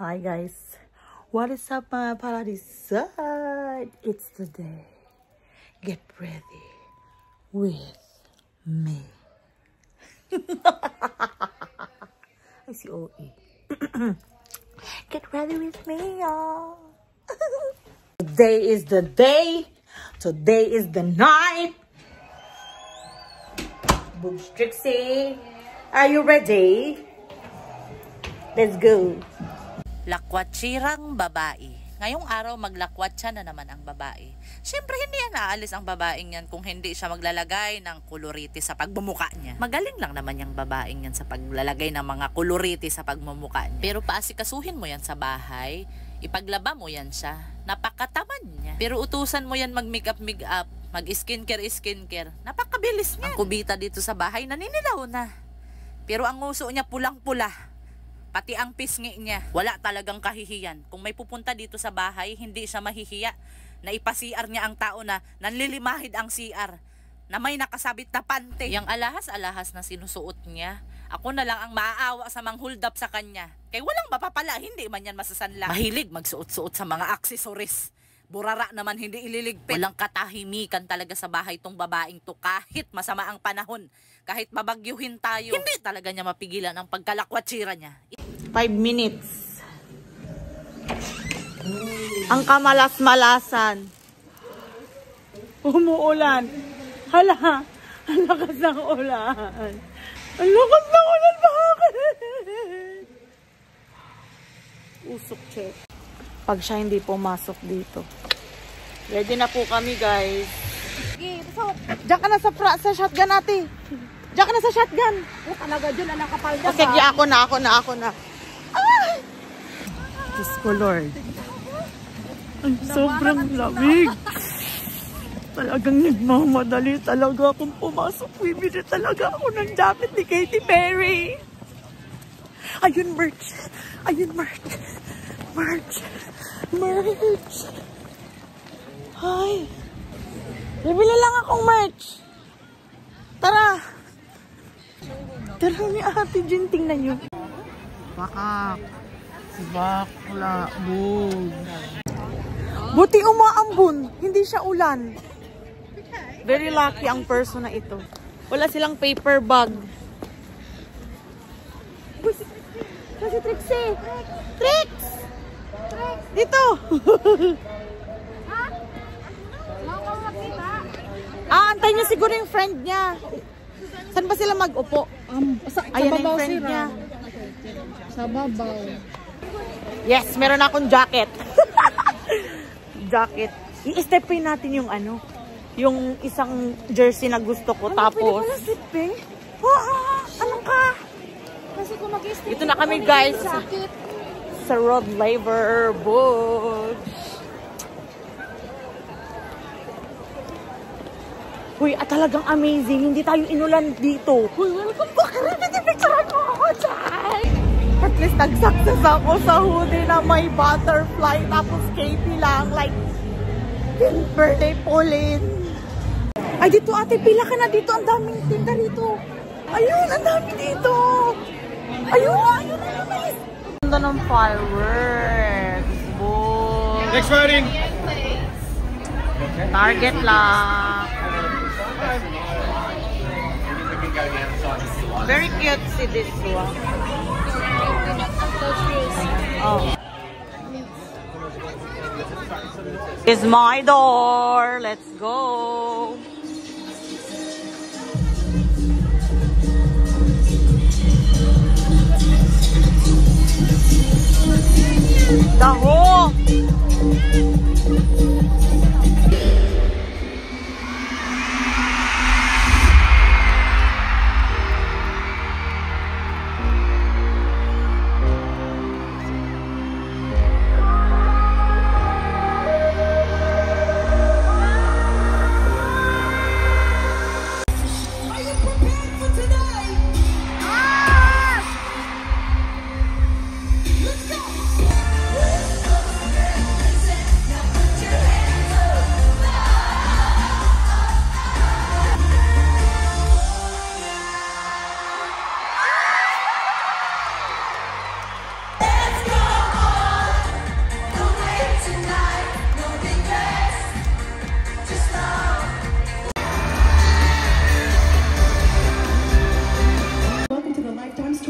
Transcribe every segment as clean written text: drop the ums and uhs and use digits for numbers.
Hi guys, what is up mga paradisad? It's today. Get ready with me. I see OE. Get ready with me, y'all. Today is the day. Today is the night. Boobs Trixie, are you ready? Let's go. Lakwatsirang babae. Ngayong araw maglakwatsa na naman ang babae. Siyempre hindi yan aalis ang babaeng yan kung hindi siya maglalagay ng kuloriti sa pagmumuka niya. Magaling lang naman yung babaeng yan sa paglalagay ng mga kuloriti sa pagmumuka niya. Pero paasikasuhin mo yan sa bahay, ipaglaba mo yan siya. Napakatamad niya. Pero utusan mo yan mag-makeup, mag-skincare. Napakabilis niya. Ang kubita dito sa bahay naninilaw na. Pero ang nguso niya pulang-pula. Pati ang pisngi niya, wala talagang kahihiyan. Kung may pupunta dito sa bahay, hindi siya mahihiya. Na ipa-CR niya ang tao na nanlilimahid ang CR. Na may nakasabit na pante. Yang alahas-alahas na sinusuot niya, ako na lang ang maaawa sa mang-hold up sa kanya. Kaya walang mapapala, hindi man yan masasanla. Mahilig magsuot-suot sa mga aksesoris. Burara naman hindi ililigpit. Walang katahimikan talaga sa bahay tong babaeng to kahit masama ang panahon. Kahit babagyuhin tayo, hindi talaga niya mapigilan ang pagkalakwatsira niya. 5 minutes. Ang kamalas-malasan. Umuulan. Hala, ang lakas ng ulan. Ang lakas ng ulan, bakit? Usok check. Pag siya hindi pumasok dito. Ready na po kami, guys. Diyan ka na sa shotgun natin. Diyan ka na sa shotgun. Oh, talaga dyan na nakapalda. Okay, ako na. Ay! Diyos ko, Lord. Ay, sobrang lamig. Talagang nagmamadali talaga akong pumasok. Bibili talaga ako ng jacket ni Katy Perry. Ayun, merch. Merch. Ay. Bibili lang akong merch. Tara ni Ate Jen, tingnan nyo. Bakla. Bug. Buti umaambon. Hindi siya ulan. Very lucky ang person na ito. Wala silang paper bag. Kasi Trixie. Trix! Dito! Antay niya siguro yung friend niya. Saan ba sila mag-upo? Ayan yung friend niya. Sa babaw. Yes, meron akong jacket. Jacket. I-stepin natin yung yung isang jersey na gusto ko. Tapos, ano ka? Kasi kung mag-step. Ito na kami, guys. Sa Rod Laver Bush. Uy, talagang amazing. Hindi tayo inulan dito. Uy, welcome back. Picturean mo ako dyan. At least nag-success ako sa hoodie na may butterfly. Tapos Katie lang. Like, birthday Pauline. Ay, dito ate, pila ka na dito. Ang daming tinda dito. Ayun, ang dami dito. Ayun. Ganda ng fireworks. Boom. Next firing. Target lang. Very cute see this one. Oh. It's my door. Let's go. Taho.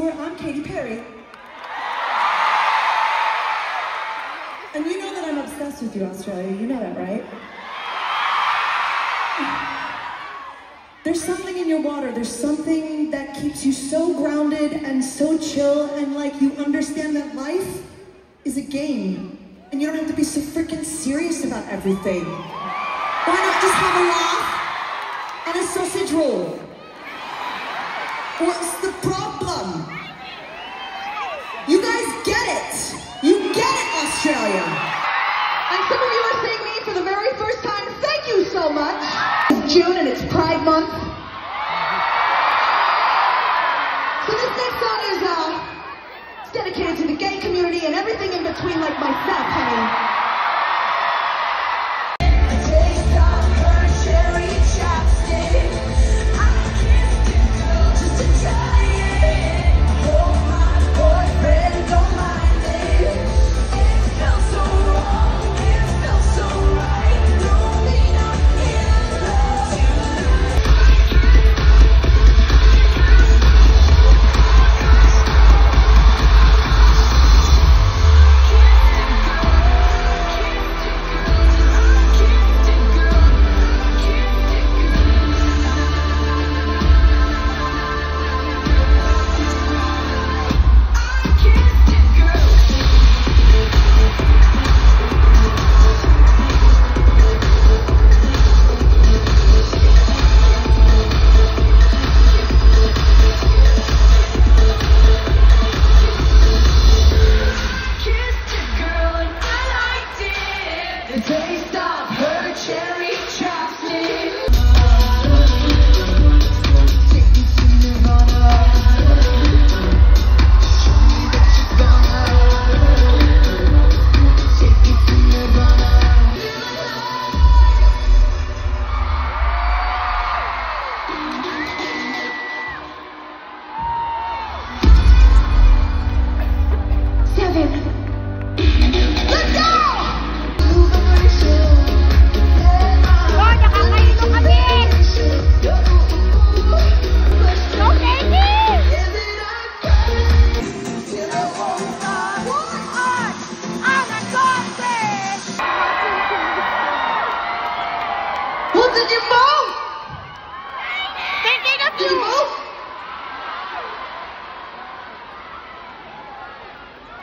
Tour. I'm Katy Perry. And you know that I'm obsessed with you, Australia. You know that, right? There's something in your water. There's something that keeps you so grounded and so chill, and like you understand that life is a game. And you don't have to be so freaking serious about everything. Why not just have a laugh and a sausage roll? What's the problem? You guys get it. You get it, Australia. And some of you are seeing me for the very first time. Thank you so much. It's June and it's Pride Month. So this next song is it's dedicated to the gay community and everything in between, like myself, honey.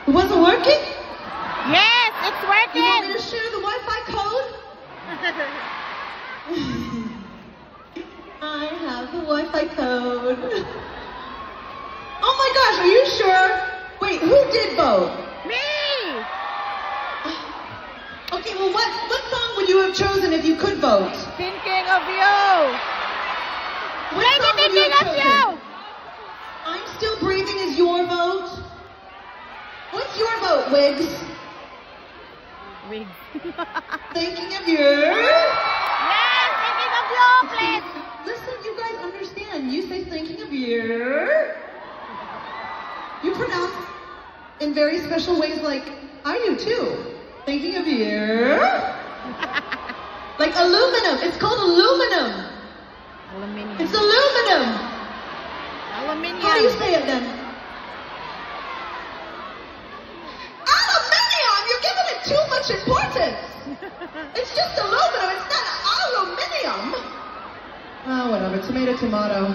It wasn't working? Yes, it's working. You want me to share the Wi-Fi code? I have the Wi-Fi code. Oh my gosh, are you sure? Wait, who did vote? Me! Okay, well what song would you have chosen if you could vote? Thinking of you. What song would you Thinking have of chosen? you. I'm Still Breathing is your vote? What's your vote, Wigs? Wigs. Thinking of you. Yes, thinking of you, please. Listen, you guys understand. You say thinking of you. You pronounce in very special ways like I do too. Thinking of you. Like aluminum. It's called aluminum. Aluminium. It's aluminum. Aluminium. How do you say it then? Aluminium! You're giving it too much importance. It's just aluminum. It's not aluminium. Oh, whatever. Tomato, tomato.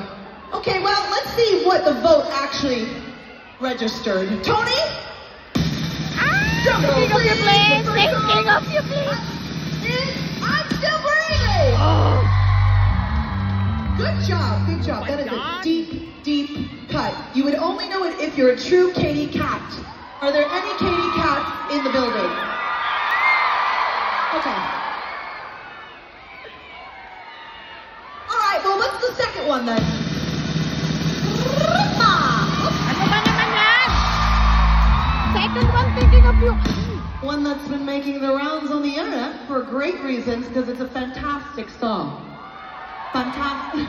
Okay, well, let's see what the vote actually registered. Tony? Drum roll, Thinking of you, please. please. Thinking of you, please. I'm still breathing. Oh. Good job, good job. That is a deep, deep cut. You would only know it if you're a true Katy cat. Are there any Katy cats in the building? Okay. All right, well, what's the second one then? Ano ba naman yan? Second one, thinking of you. One that's been making the rounds on the internet for great reasons, because it's a fantastic song. Fantastic.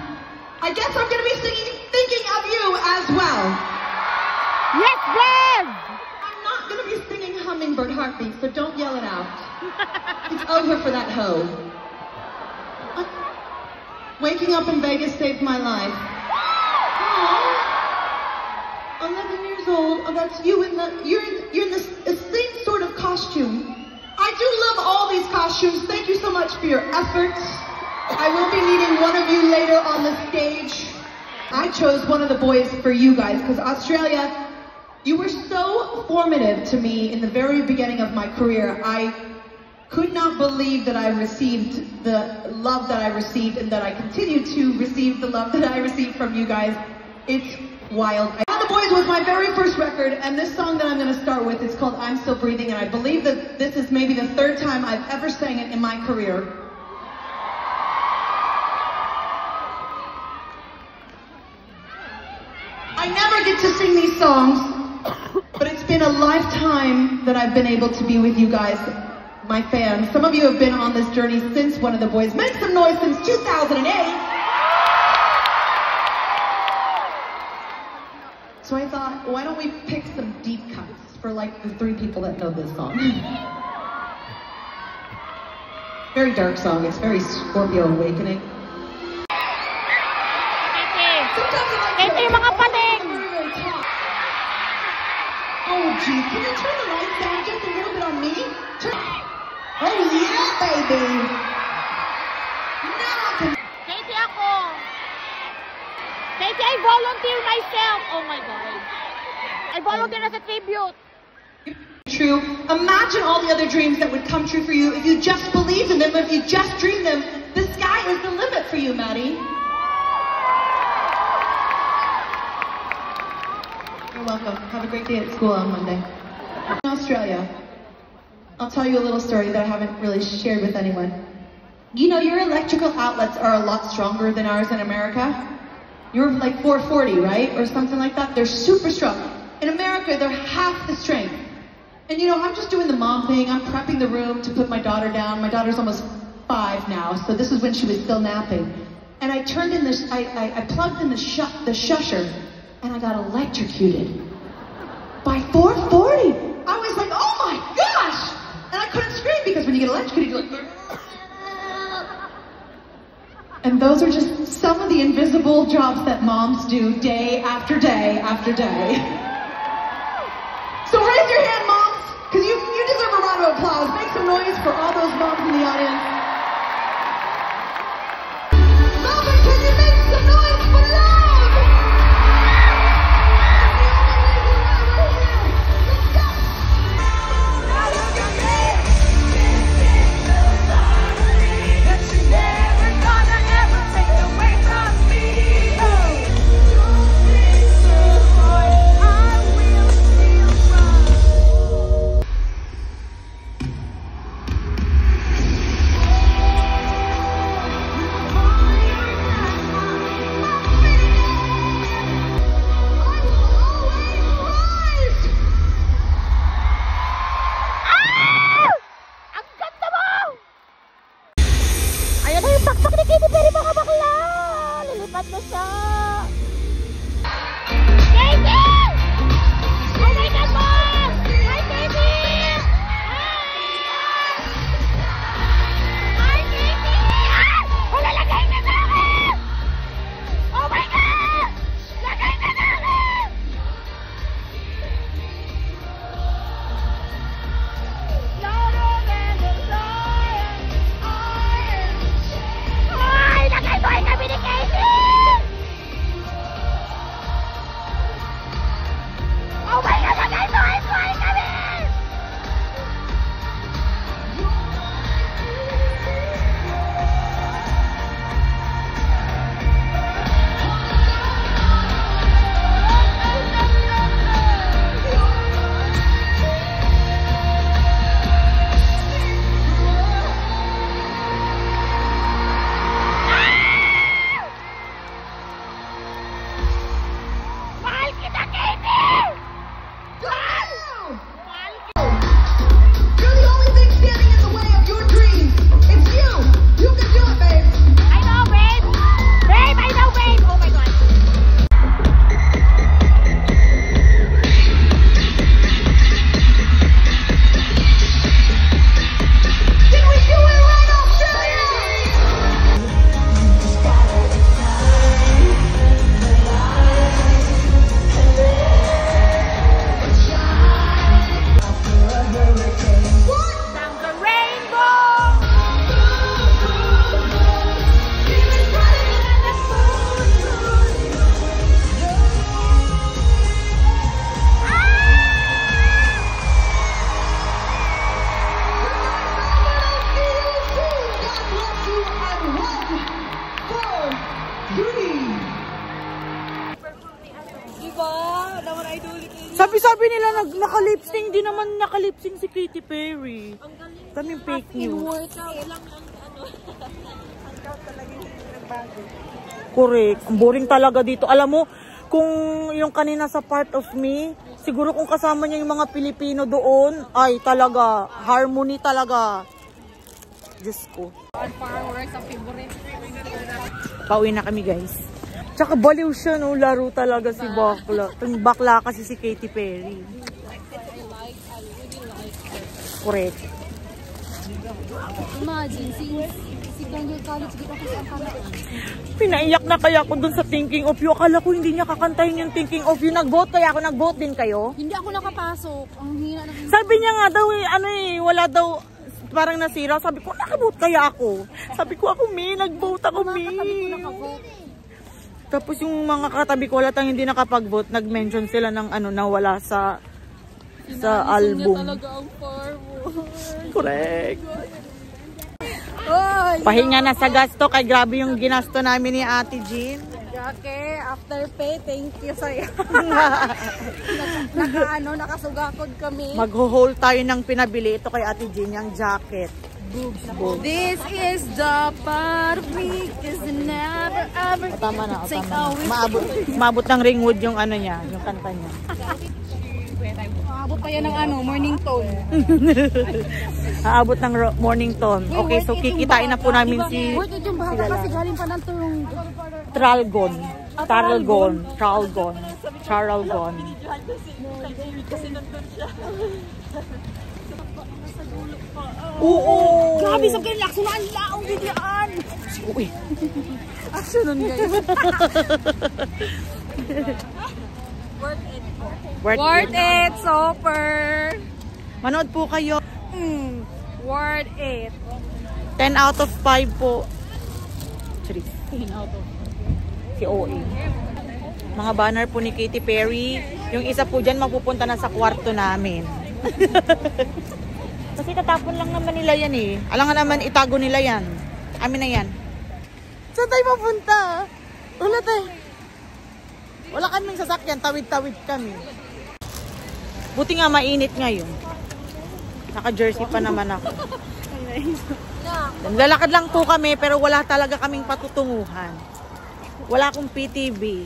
I guess I'm going to be singing Thinking of You as well. Yes, please. I'm not going to be singing Hummingbird Heartbeat, so don't yell it out. It's over for that hoe. Waking up in Vegas saved my life. Aww. I'll never old. Oh, that's you in the, you're in the same sort of costume. I do love all these costumes. Thank you so much for your efforts. I will be meeting one of you later on the stage. I chose one of the boys for you guys because Australia, you were so formative to me in the very beginning of my career. I could not believe that I received the love that I received and that I continue to receive the love that I received from you guys. It's wild. The Boys was my very first record, and this song that I'm going to start with is called I'm Still Breathing, and I believe that this is maybe the third time I've ever sang it in my career. I never get to sing these songs, but it's been a lifetime that I've been able to be with you guys, my fans. Some of you have been on this journey since One of the Boys. Make some noise since 2008. So I thought, why don't we pick some deep cuts for like the 3 people that know this song. Very dark song. It's very Scorpio Awakening. Ito yung mga pating. Oh, geez. Can you turn the lights down just a little bit on me? Oh, yeah, baby. Now I can... Katie ako. Katie, I volunteer myself. Oh my God. I volunteer as a tribute. True. Imagine all the other dreams that would come true for you if you just believed in them, if you just dreamed them. The sky is the limit for you, Maddie. You're welcome. Have a great day at school on Monday. In Australia, I'll tell you a little story that I haven't really shared with anyone. You know, your electrical outlets are a lot stronger than ours in America. You're like 440, right? Or something like that. They're super strong. In America, they're half the strength. And you know, I'm just doing the mom thing. I'm prepping the room to put my daughter down. My daughter's almost 5 now, so this is when she was still napping. And I turned in this, I plugged in the shusher, and I got electrocuted. By 440! I was like, oh my gosh! And I couldn't scream because when you get electrocuted, you're like... And those are just some of the invisible jobs that moms do day after day after day. So raise your hand, moms, because you deserve a round of applause. Make some noise for all those moms in the audience. Melbourne, can you make some noise for love? sabi nila naka-lipsing, di naman naka-lipsing si Katy Perry. Kaming fake news. Correct. Ang boring talaga dito. Alam mo, kung yung kanina sa Part of Me, siguro kung kasama niya yung mga Pilipino doon, ay talaga, harmony talaga. Diyos ko. Pauwi na kami, guys. Tsaka baliw siya, no? Laro talaga si Bakla. Bakla kasi si Katy Perry. Correct. Imagine, second year college, di ka kasi ang panahon. Pinaiyak na kaya ako dun sa Thinking of You. Akala ko hindi niya kakantahin yung Thinking of You. Nag-vote kaya ako. Nag-vote din kayo? Hindi ako nakapasok. Ang hina na. Sabi niya nga daw wala daw, parang nasira. Sabi ko, naka-vote kaya ako? Sabi ko, ako nag-vote ako, Katabi ko nakavote. Tapos yung mga katabi ko, halatang hindi nakapag-vote, nag-mention sila ng nawala sa album. Niya talaga ang forward. Correct. Oy! Pahinga na sa gasto, kay grabe yung ginasto namin ni Ate Jean. Okay, after pay, thank you sa'yo. Nakasugakod kami. Mag-haul tayo ng pinabili. Ito kay Ate Jean, yung jacket. Boobs. This is the part we is never ever. Tama na. Maabot ng Ringwood yung niya, yung kanta niya. Abot pa yan ng morning tone. Aabot ng morning tone. Okay, so kikitain na po namin si Worth it yung bata kasi galing pa ng turong. Tralgon. Oo. Grabe sa kayo, lakso na ang laong bigyan. Uy. Action nun, guys. Worth it, super. Manood po kayo. Worth it. 10 out of 5 po. Charis. 10 out of 5. Si OA. Mga banner po ni Katy Perry. Yung isa po dyan mapupunta na sa kwarto namin. Kasi tatapon lang naman nila yan eh. Alam nga naman itago nila yan. Amin na yan. Saan tayo mapunta? Wala tayo. Wala kaming sasakyan. Tawid-tawid kami. Buti nga mainit ngayon. Naka-jersey pa naman ako. Lalakad lang po kami pero wala talaga kaming patutunguhan. Wala akong PTV.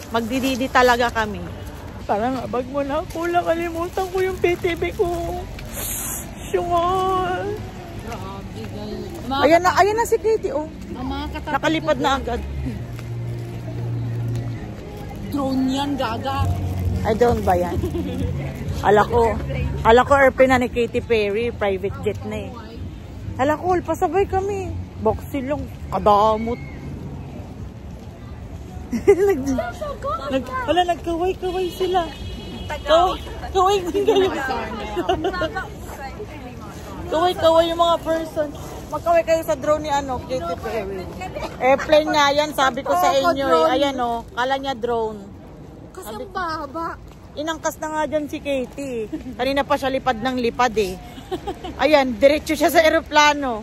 Magdididi talaga kami. Parang abag mo na ako. Nakalimutan ko yung PTV ko. Syungan. Ayan na si Katy, oh. Nakalipad na agad. Drone yan, gaga. I don't ba yan? Hala ko airplane na ni Katy Perry. Private jet na eh. Hala ko, pasabay kami. Boxy lang. Kadamot. Nagkaway-kaway sila. Kaway kayo. Kaway yung mga person. Magkaway kayo sa drone ni Katy Perry. Airplane nga yan, sabi ko sa inyo eh. Ayan o, kala niya drone. Kasang baba. Inangkas na nga dyan si Katy. Kanina pa siya lipad ng lipad eh. Ayan, diretso siya sa aeroplano.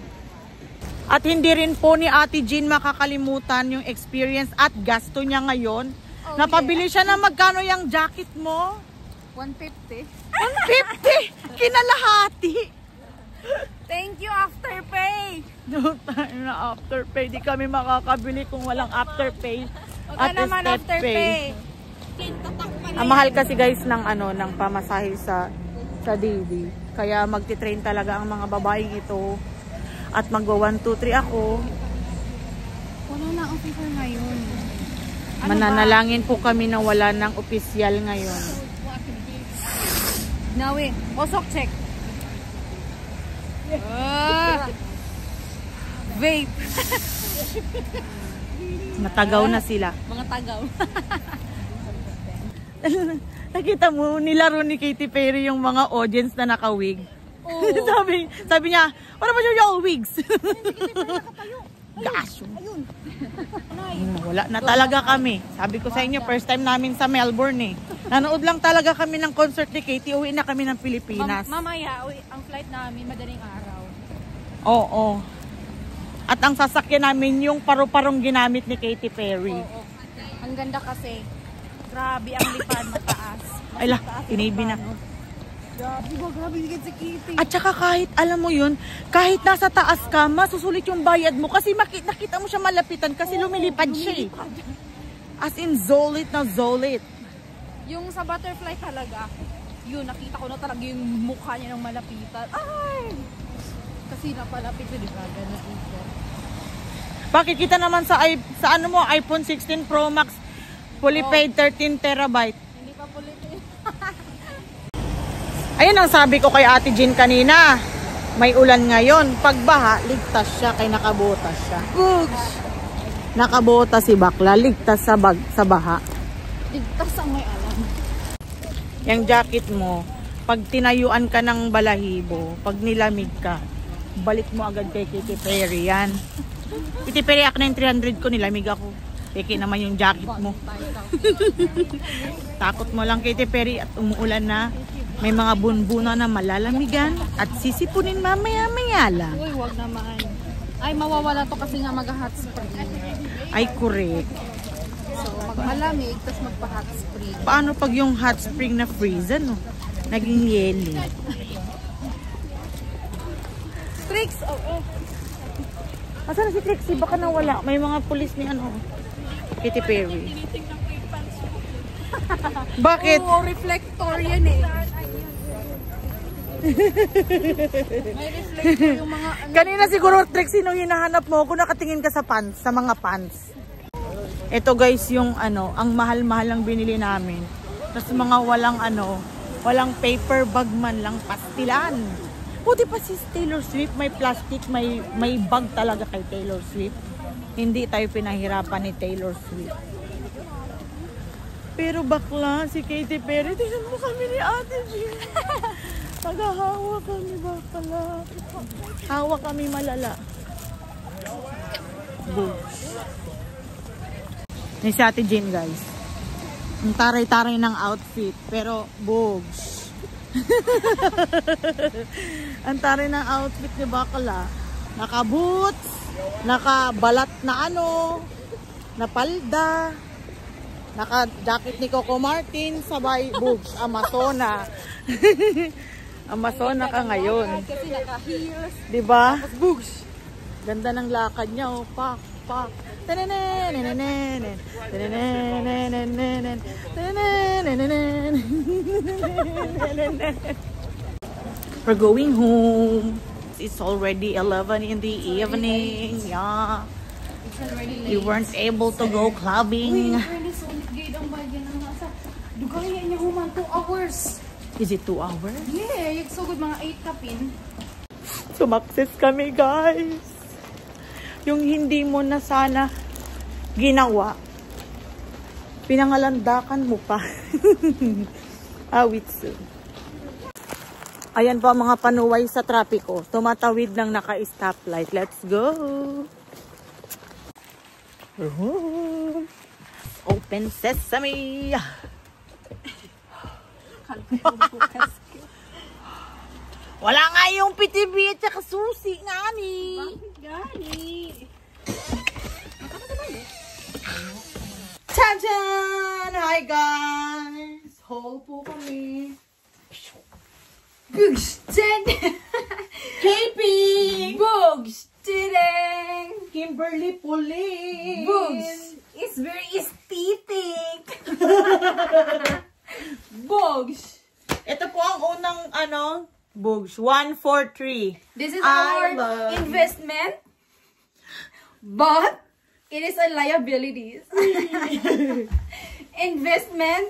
At hindi rin po ni Ate Jean makakalimutan yung experience at gasto niya ngayon. Napabili siya na magkano yung jacket mo? 150. 150! Kinalahati! Thank you, Afterpay. No time na Afterpay. Di kami makakabili kung walang Afterpay. At naman Afterpay. Ang mahal kasi guys ng ng pamasahe sa DD. Kaya magti-train talaga ang mga babaeng ito. At magwa 1, 2, 3 ako. Wala na ang official ngayon. Mananalangin po kami na wala ng opisyal ngayon. Nawi, osok check. Vape. Natagaw na sila. Mga tagaw. Nakita mo, nilaro ni Katy Perry yung mga audience na naka-wig. Oh. sabi niya, what about your wigs? Gosh. Wala na talaga kami. Sabi ko sa inyo, first time namin sa Melbourne eh. Nanood lang talaga kami ng concert ni Katy. Uwi na kami ng Pilipinas. Mamaya, ang flight namin madaling araw. Oo. At ang sasakyan namin yung paru-parong ginamit ni Katy Perry. Oo. Ang ganda kasi. Grabe ang lipad, mataas. Ay la, tinabi na. Grabe si Kitty. At saka kahit, alam mo yun, kahit nasa taas ka, masusulit yung bayad mo. Kasi nakita mo siya malapitan kasi lumilipad siya eh. As in, zolit na zolit. Yung sa butterfly talaga, yun, nakita ko na talaga yung mukha niya ng malapitan. Ay! Kasi napalapit yun, di ba? Ganun dito. Bakit kita naman sa ano mo, iPhone 16 Pro Max, fully paid 13 terabyte. Hindi pa pulit eh. Ayun ang sabi ko kay Ate Jean kanina. May ulan ngayon. Pagbaha, ligtas siya kay nakabotas siya. Googs! Nakabotas si bakla, ligtas sa baha. Ligtas ang may alam. Yung jacket mo, pag tinayuan ka ng balahibo, pag nilamig ka, balik mo agad kay Katy Perry yan. Katy Perry, ako na yung 300 ko, nilamig ako. Peke naman yung jacket mo. Takot mo lang Katy Perry at umuulan na. May mga bunbuna na malalamigan at sisipunin mamaya-maya lang. Uy, wag naman. Ay, mawawala to kasi nga mag-hot spring. Ay, correct. So, magmalamig, tapos magpa-hot spring. Paano pag yung hot spring na freeze, ano? Naging yellow. Tricks! Oh. Asan na si Trixie? Baka nawala. May mga pulis ni ano, Katy Perry. Bakit? Oo, reflector yan eh. May reflector yung mga ano. Kanina siguro, Trixie, nung hinahanap mo, kung nakatingin ka sa pants, sa mga pants. Ito guys, yung ano, ang mahal-mahal lang binili namin. Tapos mga walang paper bag man lang, pastilan. Buti pa si Taylor Swift, may plastic, may bag talaga kay Taylor Swift. Hindi tayo pinahirapan ni Taylor Swift. Pero bakla, si Katy Perry, tignan mo kami ni Ate Jean. Naghahawa kami bakla. Hawa kami malala. Boosh. Ni si Ate Jean guys. Ang taray-taray ng outfit. Pero boobs. Ang taray ng outfit ni bakla. Naka-boots. Naka-balat na ano. Na palda. Naka-jacket ni Coco Martin. Sabay boobs. Amazona. Amazona ka ngayon. Kasi naka-heels. Diba? Tapos boogs. Ganda ng lakad niya. Oh. Pak, pak. We're going home. It's already 11 in the evening. Yeah. It's already late. We weren't able to go clubbing. Really solid gate ang bagyan ng nasa. Dugayan niya human 2 hours. Is it 2 hours? Yeah, yung so good mga 8 kapin. Sumakses kami guys. Yung hindi mo na sana ginawa, pinangalandakan mo pa. Awitsu. Ayan po ang mga panuway sa trapiko. Tumatawid ng naka-stoplight. Let's go! Open sesame! Wala nga yung PTV at saka susi nga ni. Gani. Tadaan! Hi guys! Haul po kami. Boogs! KP! Boogs! Tideng! Kimberly Pulis! Boogs! It's very aesthetic! Boogs! Ito po ang unang Bugs. 143. This is I our love investment, but it is a liabilities. Investment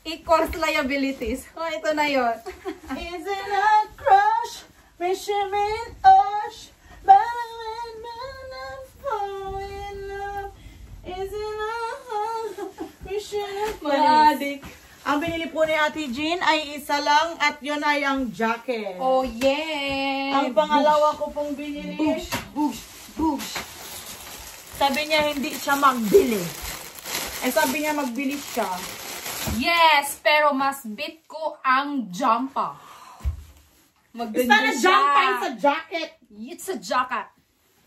equals liabilities. Oh, ito na yun. Isn't a crush, measurement osh, but when I'm falling in love, isn't a measurement Maadik. Ang binili po ni Ate Jean ay isa lang at yun ay ang jacket. Oh, yeah. Ang pangalawa ko pong binili. Boosh, boosh, boosh. Sabi niya hindi siya magbili. Eh sabi niya magbili siya. Yes, pero mas bit ko ang jumpa. It's not a jumper, it's a jacket. It's a jacket.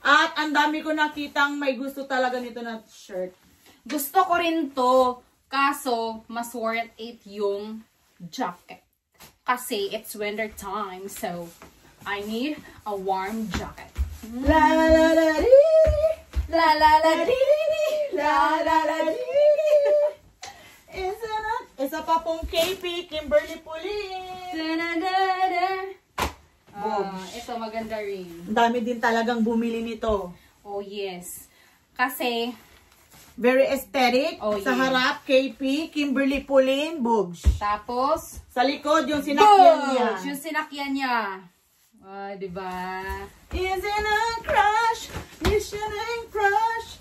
At ang dami ko nakitang may gusto talaga nito na shirt. Gusto ko rin to, kaso mas worth it yung jacket. Kasi it's winter time, so I need a warm jacket. La la la la di, la la la di, la la la di. Isa pa pong KP, Kimberly Pulin. Ito maganda rin. Ang dami din talagang bumili nito. Oh yes. Kasi Very aesthetic. Oh, Sa yeah. harap, KP, Kimberly Pulin, boobs. tapos Sa likod, yung sinakyan niya. yung sinakyan niya. Diba? Isn't a crush, mission and crush.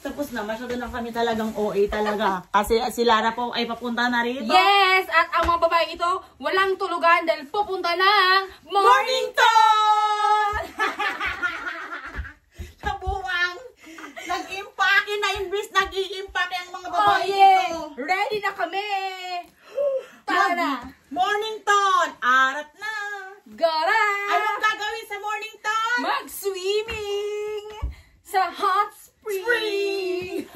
Tapos na, masyado na kami talagang OA talaga. Kasi si Lara po ay papunta na rito. Yes! At ang mga babae ito, walang tulugan dahil pupunta ng Mornington! Nabuwang, nag-impake na imbis nag-i-impake ang mga Oh babae yeah! ito. Ready na kami! Tara na! Mornington! Arat na! Gara! Anong gagawin sa Mornington? Mag-swimming! Sa hot spring!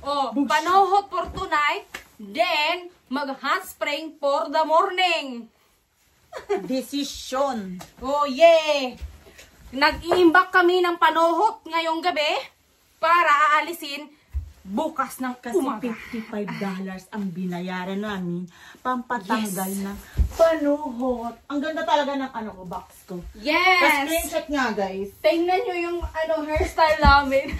Oh, Bush. panohot for tonight, then mag-hot spring for the morning. Desisyon. Oh, yeah! Nag-iimbak kami ng panohot ngayong gabi para aalisin bukas ng Kasi umaga. $55 ang binayaran namin pampatanggal ng panuhot. Ang ganda talaga ng box ko. Yes! Screenshot nga guys. Tingnan nyo yung hairstyle namin.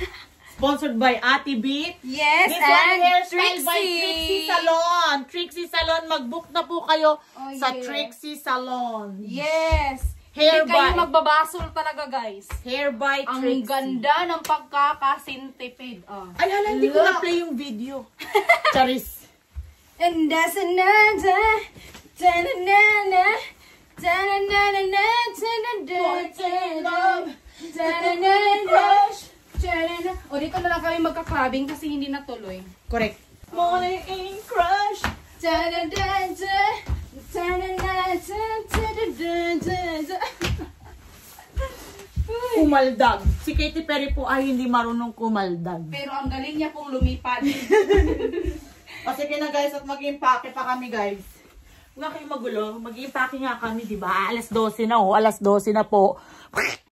Sponsored by Ate Beat. Yes, This one and hairstyle by Trixie Salon. Trixie Salon, mag-book na po kayo Oh, sa yeah. Trixie Salon. Yes! Hair Hindi kayo by- magbabasol talaga, guys. Hair by Ang Trixie. ganda ng pagkakasintipid. Oh. Ay, hala, hindi ko Look. na-play yung video. Charis. And that's another ta-na-na-na, ta-na-na-na-na, ta-na-na-na-na, ta-na-na-na, ta-na-na. O, dito na lang kami magka-clubbing kasi hindi natuloy. Correct. Morning crush. Ta-na-na-na, ta-na-na-na, ta-na-na-na. Kumaldag. Si Katy Perry po ay hindi marunong kumaldag. Pero ang galing niya pong lumipad. O sige na guys, at mag-impake pa kami guys. Huwag na kayong magulo. Mag-impake nga kami, di ba? Alas 12 na oh. Alas 12 na po.